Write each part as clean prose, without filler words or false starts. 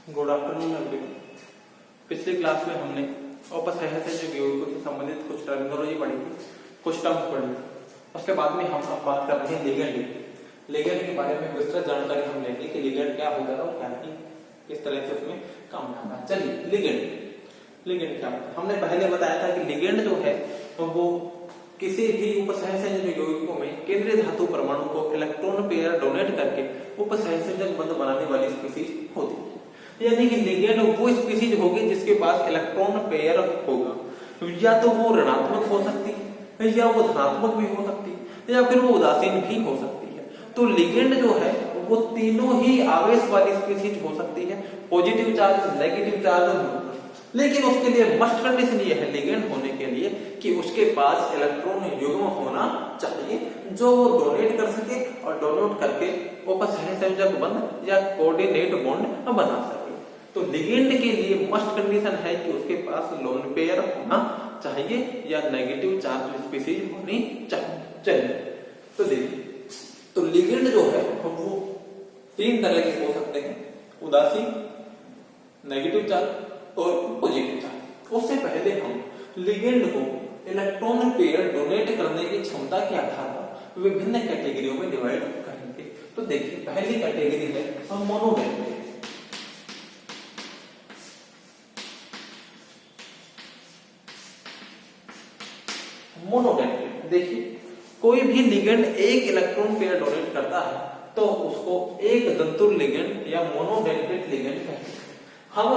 Good afternoon everyone. पिछली class में हमने अपसहसंयोजक यौगिकों से संबंधित कुछ टर्मिनोलॉजी पढ़ी थी, कुछ टर्म्स पढ़ी थी। उसके बाद में हम अब बात कर रहे हैं लिगेंड की। लिगेंड के बारे में विस्तृत जानकारी हम लेंगे कि लिगेंड क्या होता है और क्या नहीं, किस तरह से उसमें काम आता है। चलिए लिगेंड क्या होता है। हमने पहले बताया था कि लिगेंड जो है वो किसी भी उपसहसंयोजक यौगिकों में केंद्रीय धातु परमाणु को इलेक्ट्रॉन पेयर डोनेट करके उपसहसंयोजक बंध बनाने वाली स्पीशीज होती है। यानी कि लिगेंड वो स्पीशीज होगी जिसके पास इलेक्ट्रॉन पेयर होगा, या तो वो ऋणात्मक हो सकती है या वो धनात्मक भी हो सकती है या फिर वो उदासीन भी हो सकती है। तो लिगेंड जो है वो तीनों ही आवेश वाली स्पीशीज हो सकती है, पॉजिटिव चार्ज, नेगेटिव चार्ज और न्यूट्रल। लेकिन उसके लिए मस्ट कंडीशन ये है लिगेंड होने के लिए कि उसके पास इलेक्ट्रॉन युग्म होना चाहिए जो वो डोनेट कर सके और डोनेट करके उपसहसंयोजक बंध या कोऑर्डिनेट बॉन्ड बना सके। तो लिगेंड के लिए मस्ट कंडीशन है कि उसके पास लोन पेयर होना चाहिए या नेगेटिव चार्ज स्पीशीज होनी चाहिए। तो देखिए, तो लिगेंड जो है वो तीन तरह के हो सकते हैं, उदासीन, नेगेटिव चार्ज और पॉजिटिव चार्ज। उससे पहले हम लिगेंड को इलेक्ट्रॉन पेयर डोनेट करने की क्षमता के आधार पर विभिन्न कैटेगरियों में डिवाइड करेंगे। तो देखिए, पहली कैटेगरी है मोनोडेंटेट। मोनोडेंटेट देखिए, कोई भी लिगेंड एक इलेक्ट्रॉन पेयर डोनेट करता है तो उसको एक दंतुर लिगेंड या मोनोडेंटेट लिगेंड कहते हैं। हम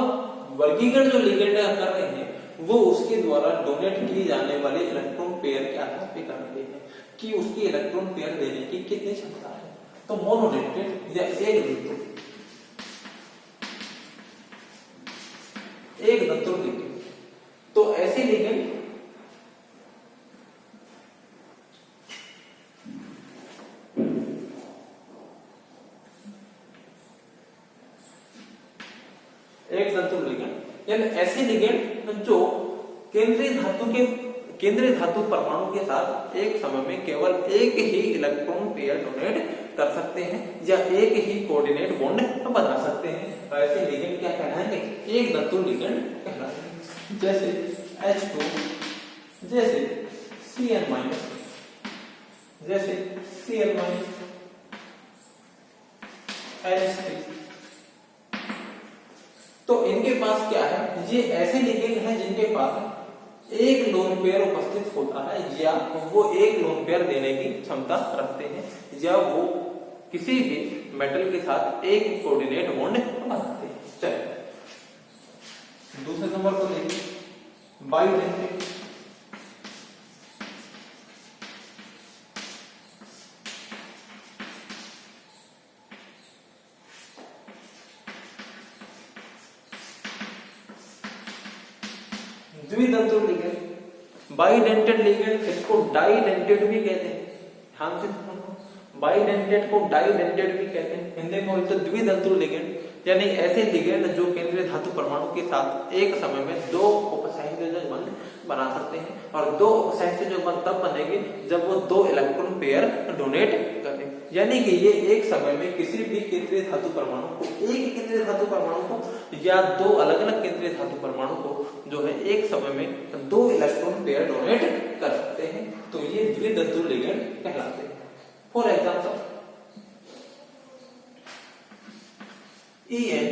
वर्गीकरण जो लिगेंड कर रहे हैं वो उसके द्वारा डोनेट की जाने वाले इलेक्ट्रॉन पेयर के आधार पर कर रहे हैं कि उसकी इलेक्ट्रॉन पेयर देने की कितनी क्षमता है। तो मोनोडेंटेट या एक दंतुर लिगेंड, तो ऐसे लिगेंड एक दंतुर लिगेंड यानी ऐसे लिगेंड जो केंद्रीय धातु परमाणु के साथ एक समय में केवल एक ही इलेक्ट्रॉन पेयर डोनेट कर सकते हैं या एक ही कोऑर्डिनेट बॉन्ड बना सकते हैं। तो ऐसे लिगेंड क्या कहलाएंगे? एक दंतुर लिगेंड कहलाएंगे। जैसे H2, जैसे Cn-, जैसे Cl-, NH3। तो इनके पास क्या है? ये ऐसे लिगेंड हैं जिनके पास एक लोन पेयर उपस्थित होता है या वो एक लोन पेयर देने की क्षमता रखते हैं या वो किसी भी मेटल के साथ एक कोऑर्डिनेट बॉन्ड बनाते हैं। चलिए दूसरे नंबर को देखिए, बाइडेंटेट। द्विदंतुर लिगेंड, बाइडेंटेड लिगेंड, इसको डाइडेंटेड भी कहते हैं। ध्यान से सुनो, बाइडेंटेड को डाइडेंटेड भी कहते हैं। हिंदी में बोलते हैं द्विदंतुर लिगेंड, यानी ऐसे लिगेंड जो केंद्रीय धातु परमाणु के साथ एक समय में दो उपसहसंयोजक बंध बना सकते हैं और दो उपसहसंयोजक बंध तब बनेंगे जब वो दो इलेक्ट्रॉन पेयर डोनेट करें। यानी कि ये एक समय में किसी भी केंद्रीय धातु परमाणु को, एक केंद्रीय धातु परमाणु को या दो अलग अलग केंद्रीय धातु परमाणु को जो है एक समय में दो इलेक्ट्रॉन पेयर डोनेट कर सकते हैं। तो ये द्विदंतुर लिगेंड कहलाते हैं। फॉर एग्जांपल En,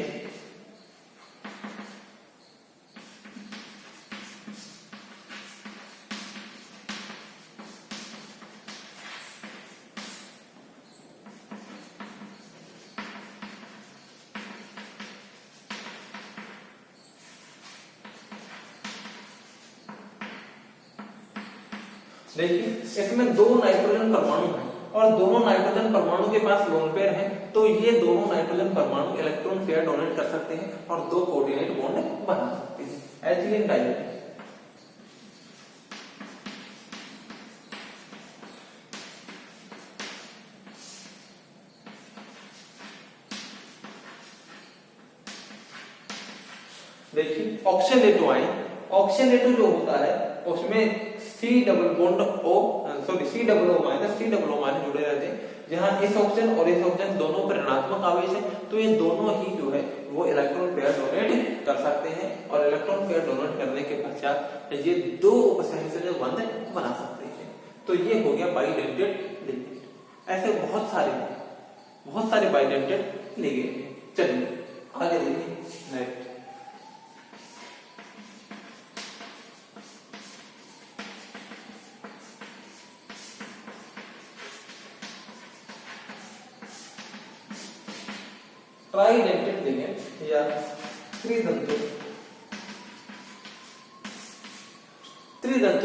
देखिए इसमें दो नाइट्रोजन परमाणु हैं और दोनों नाइट्रोजन परमाणु के पास लोन पेयर है, तो ये दोनों नाइट्रोजन परमाणु इलेक्ट्रॉन पेयर डोनेट कर सकते हैं और दो कोऑर्डिनेट बॉन्ड बना सकते हैं। एथिलीन डाइएथिलीन, देखिए ऑक्सीनेटो आयन, ऑक्सीनेटो जो होता है उसमें C double bond O, sorry C double O minus जुड़े रहते हैं, जहां इस ऑक्सीजन और इस ऑक्सीजन दोनों पर ऋणात्मक आवेश है, तो ये दोनों ही जो है वो इलेक्ट्रॉन पेयर डोनेट कर सकते हैं और इलेक्ट्रॉन पेयर डोनेट करने के पश्चात ये दो उपसहसंयोजक बंध बना सकते हैं। तो ये हो गया बाइडेंटेड लिगेंड। ऐसे बहुत सारे बाइडेंटेड लिगेंड हैं। चलिए आगे देखिए नेक्स्ट। ट्राइडेंटेड लिगेंड या त्रिदंतु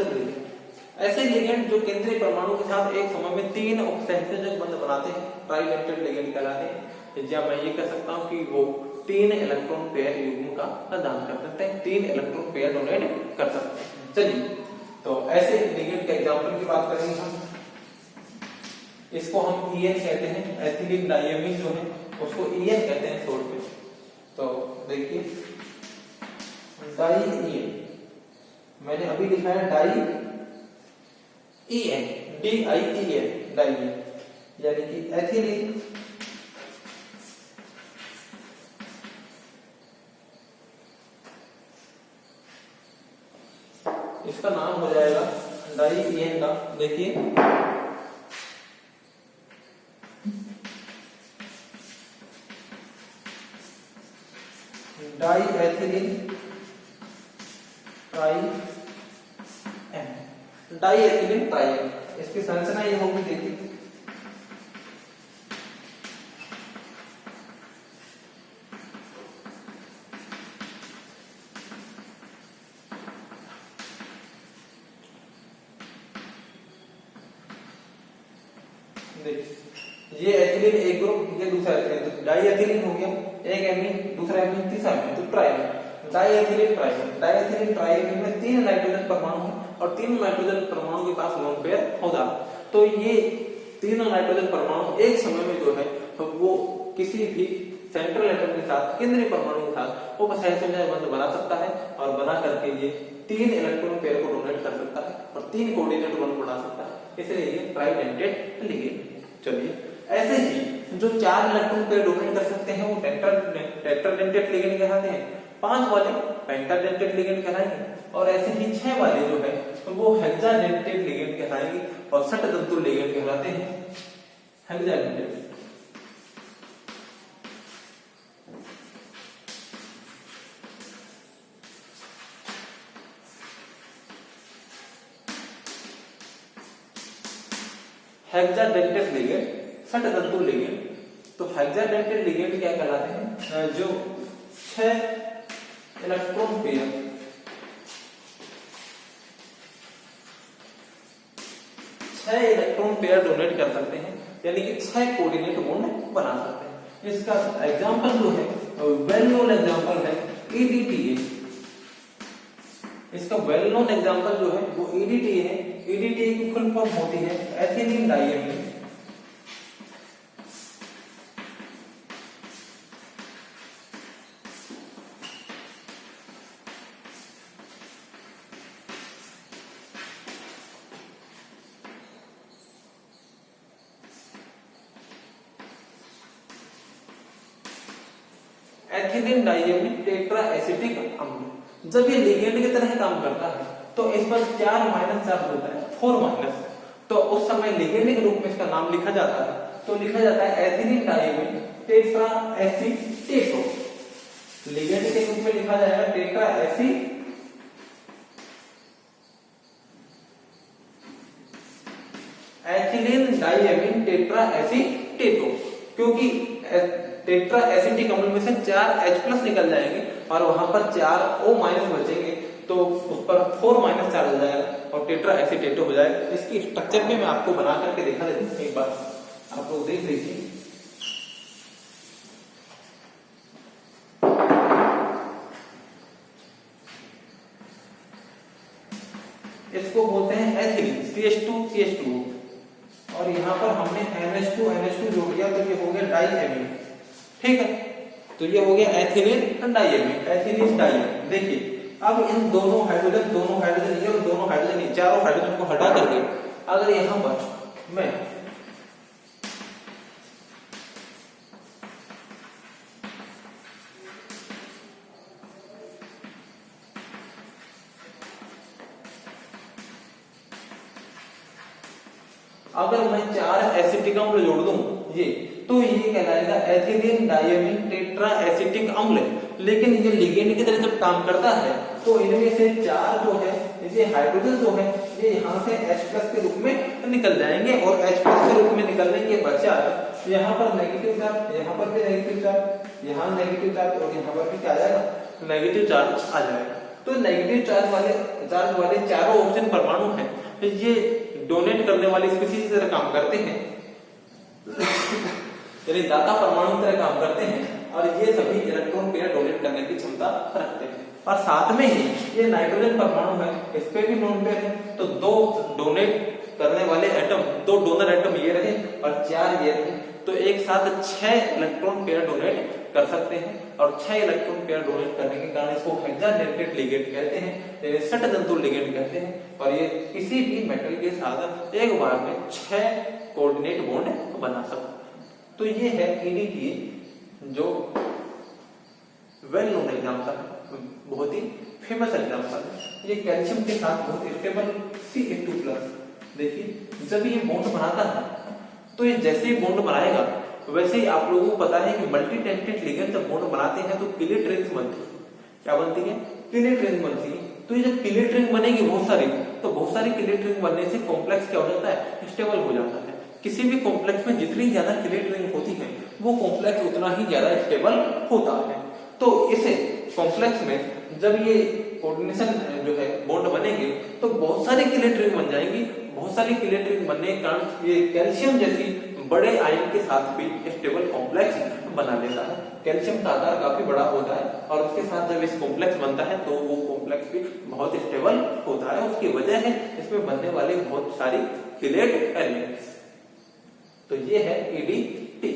लिगेंड, ऐसे लिगेंड जो केंद्रीय परमाणु के साथ एक समय में तीन उपसहसंयोजक बंध बनाते हैं, ट्राइडेंटेड लिगेंड कहलाते हैं। या मैं ये कह सकता हूं कि वो तीन इलेक्ट्रॉन पेयर युग्म का प्रदान कर सकते हैं, तीन इलेक्ट्रॉन पेयर डोनेट कर सकते हैं। चलिए तो ऐसे लिगेंड के एग्जांपल की बात करेंगे हम। इसको हम EN कहते हैं, एथिलीन डायमीन जो है उसको EN कहते हैं शॉर्ट में। तो देखिए डाई EN, मैंने अभी लिखा है डाई EN, DIEN डाई, यानी कि एथिलीन इसका नाम हो जाएगा डाई EN का। देखिए डाई एथिलीन ट्राइएन, डाई एथिलीन ट्राइएन, इसकी संरचना ये होगी। देखिए ये एथिलीन एक ग्रुप, ये दूसरा एथिलीन, तो डाई एथिलीन हो गया, एक एमीन, दूसरा एमीन, तीसरा एमीन, तो ट्राइएन, डाई एथिलीन ट्राइएन। डाई एथिलीन ट्राइएन में तीन नाइट्रोजन परमाणु हैं और तीन नाइट्रोजन परमाणु के पास लोन पेयर होगा। तो ये तीनों नाइट्रोजन परमाणु एक समय में जो है तो वो किसी भी सेंट्रल एटम के साथ, केंद्रीय परमाणु के साथ उपसहसंयोजक बंध बना सकता है और बना करके ये तीन इलेक्ट्रॉन पेयर को डोनेट कर सकता है और तीन कोऑर्डिनेट बंध बना सकता है, इसलिए ये ट्राइडेंटेड लिगेंड। चलिए ऐसे ही जो चार इलेक्ट्रॉन पेयर डोनेट कर सकते हैं वो टेट्राडेंटेड लिगेंड कहलाते हैं, 5 वाले पेंटाडेंटेड लिगेंड कहलाएंगे और ऐसे ही 6 वाले जो है तो वो हेक्साडेंटेड लिगेंड कहलाएंगे और षटतंतु लिगेंड कहलाते हैं। हेक्साडेंटेड हेक्साडेंटेड लिगेंड, षटतंतु लिगेंड। तो हेक्साडेंटेड लिगेंड क्या कहलाते हैं? जो 6 इलेक्ट्रॉन पेयर डोनेट कर सकते हैं, यानी कि 6 कोऑर्डिनेट बॉन्ड बना सकते हैं। इसका एग्जांपल जो है वेल नोन एग्जांपल है EDTA। इसका वेल नोन एग्जांपल जो है वो EDTA है। EDTA की फुल फॉर्म होती है ethylene diamine. Ethylene diamine tetra acetic अम्ल। जब ये लिगेंड की तरह काम करता है तो इस पर 4 माइनस चार्ज होता है, 4 माइनस, तो उस समय लिगेंड के रूप में इसका नाम लिखा जाता है, तो लिखा जाता है एथिलीन डायमीन टेट्रा एसिटेटो। लिगेंड के रूप में लिखा जाएगा टेट्रा एथिलीन डायमीन टेट्रा एसिटेटो, क्योंकि टेट्रा एसिटिक अम्ल में से 4 H+ निकल जाएंगे और वहां पर 4 O- बचेंगे, तो उस पर 4 माइनस चार्ज हो जाएगा और टेट्रा एसिटेटो हो जाएगा। इसकी स्ट्रक्चर में मैं आपको बना करके दिखा देता हूं, एक बार आप लोग देख लीजिए। इसको बोलते हैं एथिलीन CH2 और यहाँ पर हमने NH2 जोड़ दिया तो ये हो गया डाइएमीन। ठीक है, तो ये हो गया एथिलीन डाइएमीन। देखिए अब इन दोनों हाइड्रोजन ये और दोनों हाइड्रोजन, चारों हाइड्रोजन को हटा करके अगर यहाँ पर मैं अगर मैं 4 एसिटिक अम्ल जोड़ दूं ये, तो ये कहलाएगा एथिलीन डायमीन टेट्रा एसिटिक अम्ल। लेकिन ये लिगेंड की तरह जब काम करता है तो इनमें से 4 जो है ये हाइड्रोजन जो है ये यहाँ से H+ के रूप में निकल जाएंगे, और H+ के रूप में निकलने के पश्चात यहाँ पर नेगेटिव चार्ज, यहाँ पर भी नेगेटिव चार्ज, यहाँ नेगेटिव चार्ज, और यहाँ पर भी क्या आ जाएगा, नेगेटिव चार्ज आ जाएगा। तो नेगेटिव चार्ज वाले चारों ऑक्सीजन परमाणु हैं, ये डोनेट करने वाली स्पीशीज की तरह काम करते हैं, यानी दाता परमाणु की तरह काम करते हैं, और ये सभी इलेक्ट्रॉन पेयर डोनेट करने की क्षमता रखते हैं। और साथ में ही ये नाइट्रोजन परमाणु है, इस पे भी लोन पेयर है, तो 2 डोनेट करने वाले एटम, 2 डोनर एटम ये रहे और 4 ये रहे, तो एक साथ 6 इलेक्ट्रॉन पेयर डोनेट कर सकते हैं। और 6 इलेक्ट्रॉन पेयर डोनेट करने के कारण इसको हेक्साडेंटेट लिगेंड कहते हैं, यानी षटतंतु लिगेंड कहते हैं। और ये किसी भी मेटल के साथ एक बार में 6 कोऑर्डिनेट बॉन्ड बना सकते हैं। तो ये है EDTA, जो वेल नोन एग्जांपल है, बहुत ही फेमस एग्जांपल है। ये कैल्शियम के साथ बहुत स्टेबल Ca2+, देखिए जब ये बॉन्ड बनाता है तो ये जैसे ही बॉन्ड बनाएगा वैसे ही आप लोगों को पता है कि मल्टी टेंटेड लिगेंड जब बॉन्ड बनाते हैं तो किलेट रिंग्स बनती है। क्या बनती है? किलेट रिंग बनती है। तो ये जब किलेट रिंग बनेगी बहुत सारी, तो बहुत सारी किलेट रिंग बनने से कॉम्प्लेक्स क्या हो जाता है, स्टेबल हो जाता है। किसी भी कॉम्प्लेक्स में जितनी ज्यादा किलेट रिंग होती है वो कॉम्प्लेक्स उतना ही ज्यादा स्टेबल होता है। तो इसे कॉम्प्लेक्स में जब ये कोऑर्डिनेशन जो है बॉन्ड बनेंगे तो बहुत सारी किलेट रिंग बन जाएंगी। बहुत सारी किलेट रिंग बनने के कारण ये कैल्शियम जैसी बड़े आयन के साथ भी स्टेबल कॉम्प्लेक्स बना लेता है। कैल्शियम का आकार काफी बड़ा होता है और उसके साथ जब इस कॉम्प्लेक्स बनता है तो वो कॉम्प्लेक्स भी बहुत स्टेबल होता है। उसकी वजह है इसमें बनने वाली बहुत सारी किलेट एलिमेंट्स। तो ये है EDTA।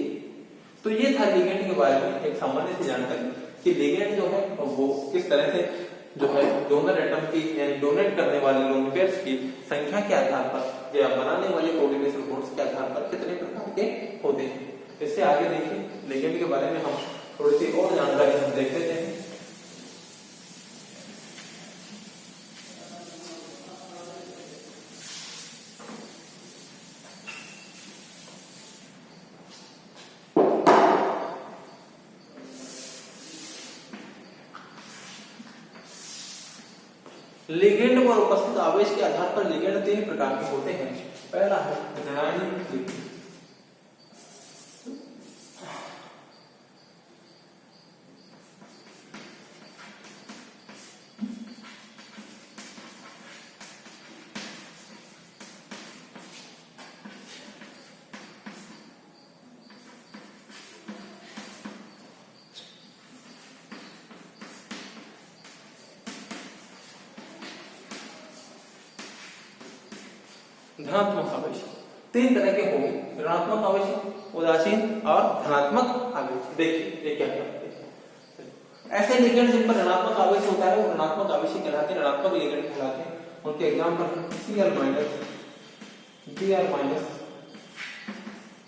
तो ये था लिगेंड के बारे में एक सामान्य सी जानकारी कि लिगेंड जो है वो किस तरह से जो है डोनर एटम की यानी डोनेट करने वाले लोन पेयर्स की संख्या के आधार पर या बनाने वाले कोऑर्डिनेशन बॉन्ड्स के आधार पर कितने प्रकार के होते हैं। इससे आगे देखिए लिगेंड के बारे में हम थोड़ी सी और जानकारी हम देख लेते हैं। लिगेंड पर उपस्थित आवेश के आधार पर लिगेंड 3 प्रकार के होते हैं। पहला है ऋणायनिक लिगेंड, धनात्मक आवेश। 3 तरह के होंगे, ऋणात्मक आवेश, उदासीन और धनात्मक आवेश। देखिए ये क्या कहते हैं। ऐसे लिगेंड जिन पर ऋणात्मक आवेश होता है वो ऋणात्मक आवेश कहलाते हैं, ऋणात्मक लिगेंड कहलाते हैं। उनके example Cl-, Br-,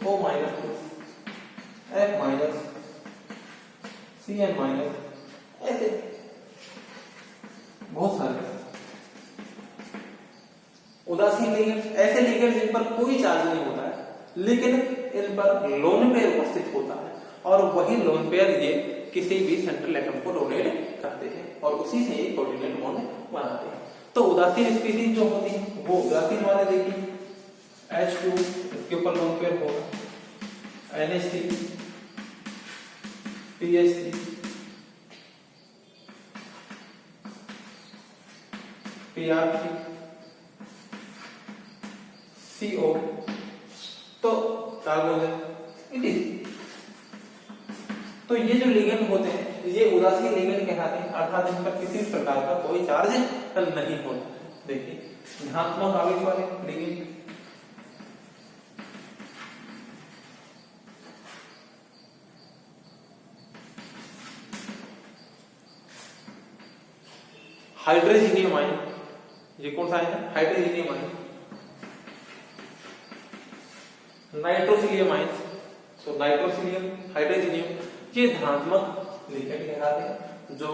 O-, F-, Cn-, ऐसे बहुत सारे। उदासीन लिगेंड ऐसे लिगेंड जिन पर कोई चार्ज नहीं होता है लेकिन इन पर लोन पेयर उपस्थित होता है और वही लोन पेयर ये किसी भी सेंट्रल एटम को डोनेट करते हैं और उसी से ये कोऑर्डिनेट बॉन्ड बनाते हैं। तो उदासीन स्पीशीज जो होती है वो उदासीन वाले देखिए H2 इसके ऊपर लोन पेयर होगा, NH3, PH3, PR3, CO, तो कार्बन इट। तो ये जो लिगेंड होते हैं ये उदासीन लिगेंड कहलाते हैं, अर्थात इन पर किसी प्रकार का कोई चार्ज नहीं होता। देखिए धनात्मक आवेश वाले लिगेंड, हाइड्रोजीनियम आयन, ये कौन सा है? हाइड्रोजीनियम आयन। नाइट्रोसिलियम आयन, तो नाइट्रोसिलियम, हाइड्रोजीनियम, ये धनात्मक लिगेंड कहलाते हैं। जो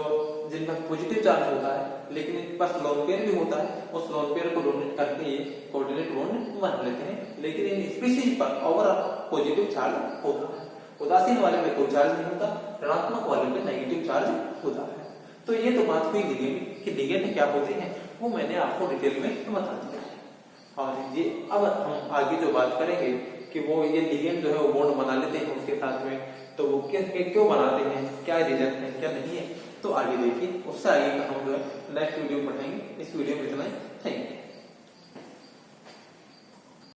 जिनका पॉजिटिव चार्ज होता है लेकिन इनके पास लोन पेयर भी होता है, उस लोन पेयर को डोनेट करके ये कोऑर्डिनेट बॉन्ड बना लेते हैं, लेकिन इन स्पीशीज पर ओवरऑल पॉजिटिव चार्ज होता है। उदासीन वाले में कोई चार्ज नहीं होता, ऋणात्मक वाले में नेगेटिव चार्ज होता है। तो ये तो बात हुई लिगेंड कि लिगेंड क्या होते हैं, वो मैंने आपको डिटेल में बता दिया है। और ये अब हम आगे जो बात करेंगे कि वो ये लिगेंड जो है वो बॉन्ड बना लेते हैं उसके साथ में, तो वो क्यों बनाते हैं, क्या रीजन है, क्या नहीं है, तो आगे देखिए। उससे आगे का हम जो है नेक्स्ट वीडियो पढ़ेंगे। इस वीडियो में इतना ही, थैंक यू।